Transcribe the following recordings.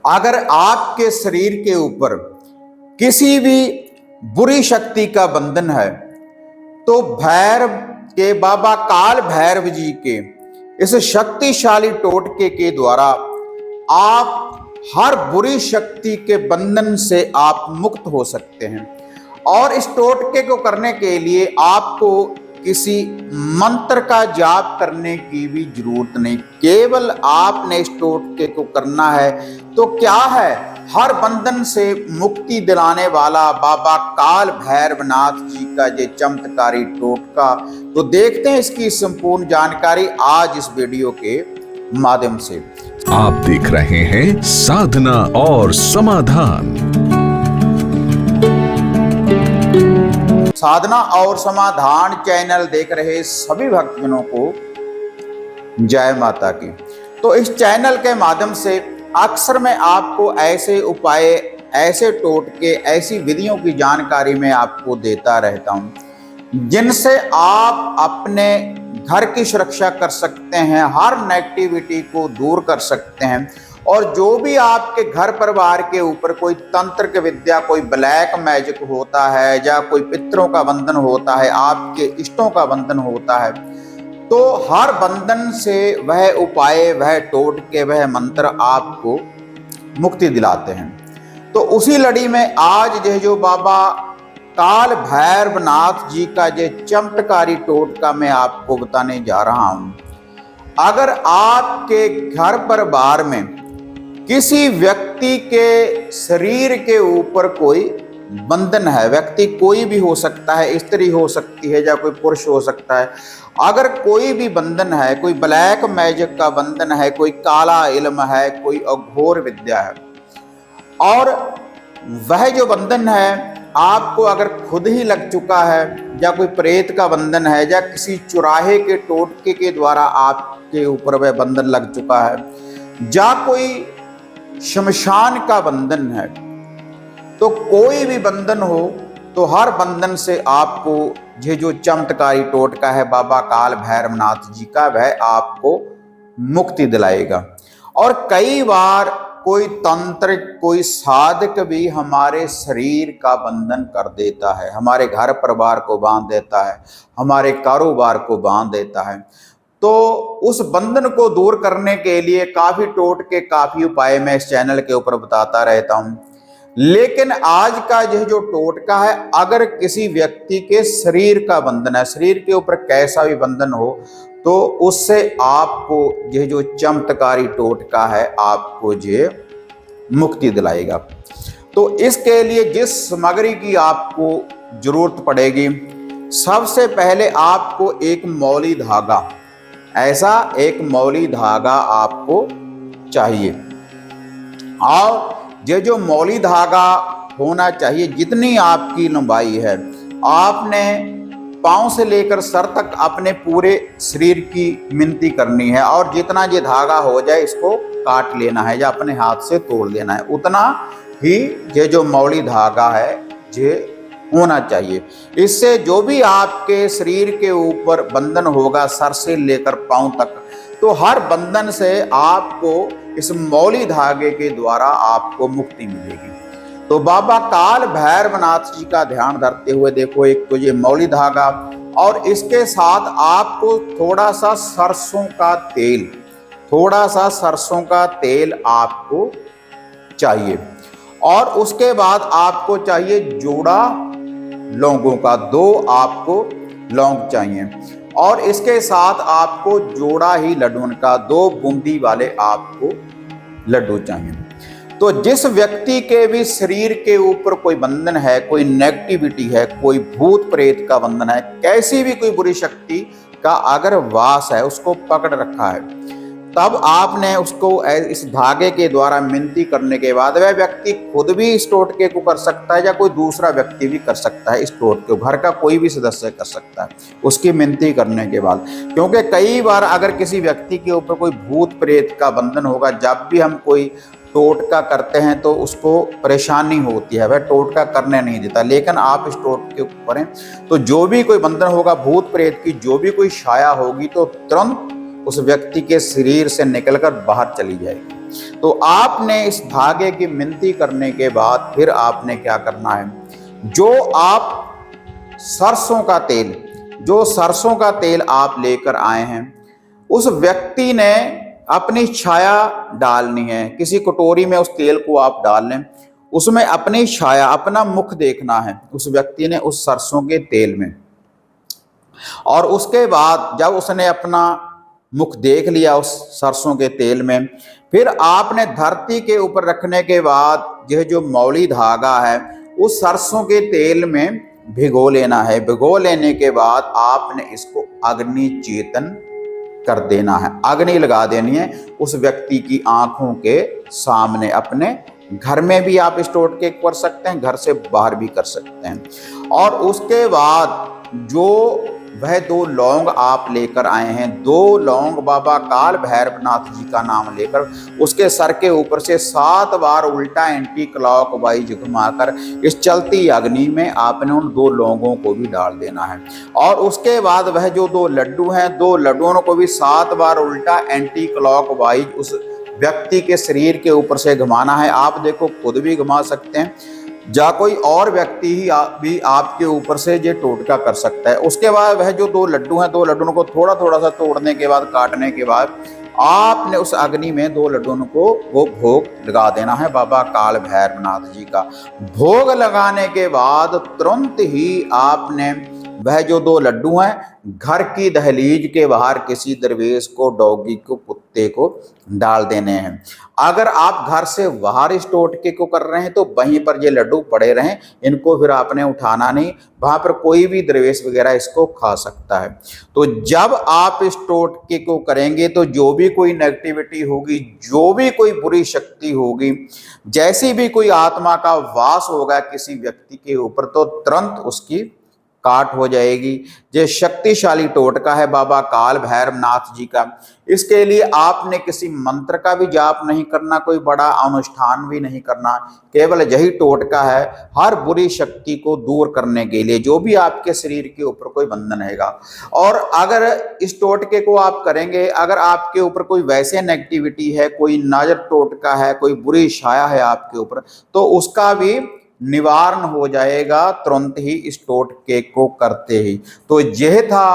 अगर आपके शरीर के ऊपर किसी भी बुरी शक्ति का बंधन है तो भैरव के बाबा काल भैरव जी के इस शक्तिशाली टोटके के द्वारा आप हर बुरी शक्ति के बंधन से आप मुक्त हो सकते हैं। और इस टोटके को करने के लिए आपको किसी मंत्र का जाप करने की भी जरूरत नहीं, केवल आपने इस टोटके को करना है। तो क्या है, हर बंधन से मुक्ति दिलाने वाला बाबा काल भैरवनाथ जी का ये चमत्कारी टोटका। तो देखते हैं इसकी संपूर्ण जानकारी आज इस वीडियो के माध्यम से। आप देख रहे हैं साधना और समाधान। साधना और समाधान चैनल देख रहे सभी भक्तजनों को जय माता की। तो इस चैनल के माध्यम से अक्सर मैं आपको ऐसे उपाय, ऐसे टोटके, ऐसी विधियों की जानकारी मैं आपको देता रहता हूं जिनसे आप अपने घर की सुरक्षा कर सकते हैं, हर नेगेटिविटी को दूर कर सकते हैं। और जो भी आपके घर परिवार के ऊपर कोई तंत्र विद्या, कोई ब्लैक मैजिक होता है या कोई पितरों का बंधन होता है, आपके इष्टों का बंधन होता है, तो हर बंधन से वह उपाय, वह टोटके, वह मंत्र आपको मुक्ति दिलाते हैं। तो उसी लड़ी में आज जो बाबा काल भैरवनाथ जी का ये चमत्कारी टोटका मैं आपको बताने जा रहा हूं। अगर आपके घर परिवार में किसी व्यक्ति के शरीर के ऊपर कोई बंधन है, व्यक्ति कोई भी हो सकता है, स्त्री हो सकती है या कोई पुरुष हो सकता है, अगर कोई भी बंधन है, कोई ब्लैक मैजिक का बंधन है, कोई काला इल्म है, कोई अघोर विद्या है, और वह जो बंधन है आपको अगर खुद ही लग चुका है, या कोई प्रेत का बंधन है, या किसी चुराहे के टोटके के द्वारा आपके ऊपर वह बंधन लग चुका है, या कोई शमशान का बंधन है, तो कोई भी बंधन हो तो हर बंधन से आपको ये जो चमत्कारी टोटका है बाबा काल भैरवनाथ जी का, वह आपको मुक्ति दिलाएगा। और कई बार कोई तंत्र, कोई साधक भी हमारे शरीर का बंधन कर देता है, हमारे घर परिवार को बांध देता है, हमारे कारोबार को बांध देता है। तो उस बंधन को दूर करने के लिए काफी टोटके, काफी उपाय मैं इस चैनल के ऊपर बताता रहता हूं। लेकिन आज का यह जो टोटका है, अगर किसी व्यक्ति के शरीर का बंधन है, शरीर के ऊपर कैसा भी बंधन हो, तो उससे आपको यह जो चमत्कारी टोटका है आपको ये मुक्ति दिलाएगा। तो इसके लिए जिस सामग्री की आपको जरूरत पड़ेगी, सबसे पहले आपको एक मौली धागा, ऐसा एक मौली धागा आपको चाहिए। और ये जो मौली धागा होना चाहिए, जितनी आपकी लंबाई है, आपने पांव से लेकर सर तक अपने पूरे शरीर की मिनती करनी है। और जितना ये धागा हो जाए इसको काट लेना है या अपने हाथ से तोड़ लेना है, उतना ही ये जो मौली धागा है ये होना चाहिए। इससे जो भी आपके शरीर के ऊपर बंधन होगा, सर से लेकर पांव तक, तो हर बंधन से आपको इस मौली धागे के द्वारा आपको मुक्ति मिलेगी। तो बाबा काल भैरवनाथ जी का ध्यान धरते हुए देखो, एक तो ये मौली धागा, और इसके साथ आपको थोड़ा सा सरसों का तेल, थोड़ा सा सरसों का तेल आपको चाहिए। और उसके बाद आपको चाहिए जोड़ा लौंगों का, 2 आपको लौंग चाहिए। और इसके साथ आपको जोड़ा ही लड्डू का, 2 बूंदी वाले आपको लड्डू चाहिए। तो जिस व्यक्ति के भी शरीर के ऊपर कोई बंधन है, कोई नेगेटिविटी है, कोई भूत प्रेत का बंधन है, कैसी भी कोई बुरी शक्ति का अगर वास है, उसको पकड़ रखा है, तब आपने उसको इस धागे के द्वारा मिनती करने के बाद वह व्यक्ति खुद भी इस टोटके को कर सकता है या कोई दूसरा व्यक्ति भी कर सकता है। इस टोटके को घर का कोई भी सदस्य कर सकता है उसकी मिनती करने के बाद। क्योंकि कई बार अगर किसी व्यक्ति के ऊपर कोई भूत प्रेत का बंधन होगा, जब भी हम कोई टोटका करते हैं तो उसको परेशानी होती है, वह टोटका करने नहीं देता। लेकिन आप इस टोटके को करें तो जो भी कोई बंधन होगा, भूत प्रेत की जो भी कोई छाया होगी, तो तुरंत उस व्यक्ति के शरीर से निकलकर बाहर चली जाएगी। तो आपने इस धागे की मिनती करने के बाद फिर आपने क्या करना है, जो सरसों का तेल आप लेकर आए हैं, उस व्यक्ति ने अपनी छाया डालनी है। किसी कटोरी में उस तेल को आप डाल लें, उसमें अपनी छाया, अपना मुख देखना है उस व्यक्ति ने उस सरसों के तेल में। और उसके बाद जब उसने अपना मुख देख लिया उस सरसों के तेल में, फिर आपने धरती के ऊपर रखने के बाद यह जो मौली धागा है उस सरसों के तेल में भिगो लेना है। भिगो लेने के बाद आपने इसको अग्नि चेतन कर देना है, अग्नि लगा देनी है उस व्यक्ति की आंखों के सामने। अपने घर में भी आप स्टोर के कर सकते हैं, घर से बाहर भी कर सकते हैं। और उसके बाद जो वह 2 लौंग आप लेकर आए हैं, 2 लौंग बाबा काल भैरवनाथ जी का नाम लेकर उसके सर के ऊपर से 7 बार उल्टा एंटी क्लॉकवाइज घुमाकर इस चलती अग्नि में आपने उन 2 लौंगों को भी डाल देना है। और उसके बाद वह जो 2 लड्डू हैं, 2 लड्डुओं को भी 7 बार उल्टा एंटी क्लॉकवाइज उस व्यक्ति के शरीर के ऊपर से घुमाना है। आप देखो खुद भी घुमा सकते हैं, या कोई और व्यक्ति ही भी आपके ऊपर से ये टोटका कर सकता है। उसके बाद वह जो 2 लड्डू हैं, 2 लड्डुओं को थोड़ा थोड़ा सा तोड़ने के बाद, काटने के बाद आपने उस अग्नि में 2 लड्डुओं को वो भोग लगा देना है बाबा काल भैरवनाथ जी का। भोग लगाने के बाद तुरंत ही आपने वह जो 2 लड्डू हैं घर की दहलीज के बाहर किसी दरवेश को, डॉगी को, कुत्ते को डाल देने हैं। अगर आप घर से बाहर इस टोटके को कर रहे हैं तो वहीं पर ये लड्डू पड़े रहें, इनको फिर आपने उठाना नहीं, वहां पर कोई भी दरवेश वगैरह इसको खा सकता है। तो जब आप इस टोटके को करेंगे तो जो भी कोई नेगेटिविटी होगी, जो भी कोई बुरी शक्ति होगी, जैसी भी कोई आत्मा का वास होगा किसी व्यक्ति के ऊपर, तो तुरंत उसकी काट हो जाएगी। ये शक्तिशाली टोटका है बाबा काल भैरवनाथ जी का। इसके लिए आपने किसी मंत्र का भी जाप नहीं करना, कोई बड़ा अनुष्ठान भी नहीं करना, केवल यही टोटका है हर बुरी शक्ति को दूर करने के लिए, जो भी आपके शरीर के ऊपर कोई बंधन रहेगा। और अगर इस टोटके को आप करेंगे, अगर आपके ऊपर कोई वैसे नेगेटिविटी है, कोई नजर टोटका है, कोई बुरी छाया है आपके ऊपर, तो उसका भी निवारण हो जाएगा तुरंत ही इस टोटके को करते ही। तो यह था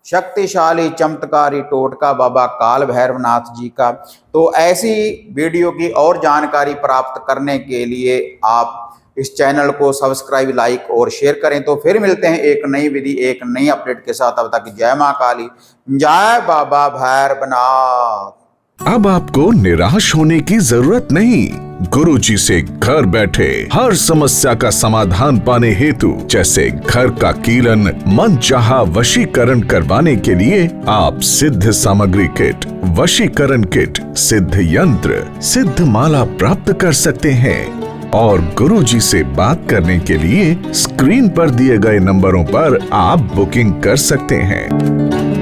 शक्तिशाली चमत्कारी टोटका बाबा काल भैरवनाथ जी का। तो ऐसी वीडियो की और जानकारी प्राप्त करने के लिए आप इस चैनल को सब्सक्राइब, लाइक और शेयर करें। तो फिर मिलते हैं एक नई विधि, एक नई अपडेट के साथ। तब तक जय मां काली, जय बाबा भैरवनाथ। अब आपको निराश होने की जरूरत नहीं। गुरुजी से घर बैठे हर समस्या का समाधान पाने हेतु, जैसे घर का कीलन, मनचाहा वशीकरण करवाने के लिए आप सिद्ध सामग्री किट, वशीकरण किट, सिद्ध यंत्र, सिद्ध माला प्राप्त कर सकते हैं। और गुरुजी से बात करने के लिए स्क्रीन पर दिए गए नंबरों पर आप बुकिंग कर सकते हैं।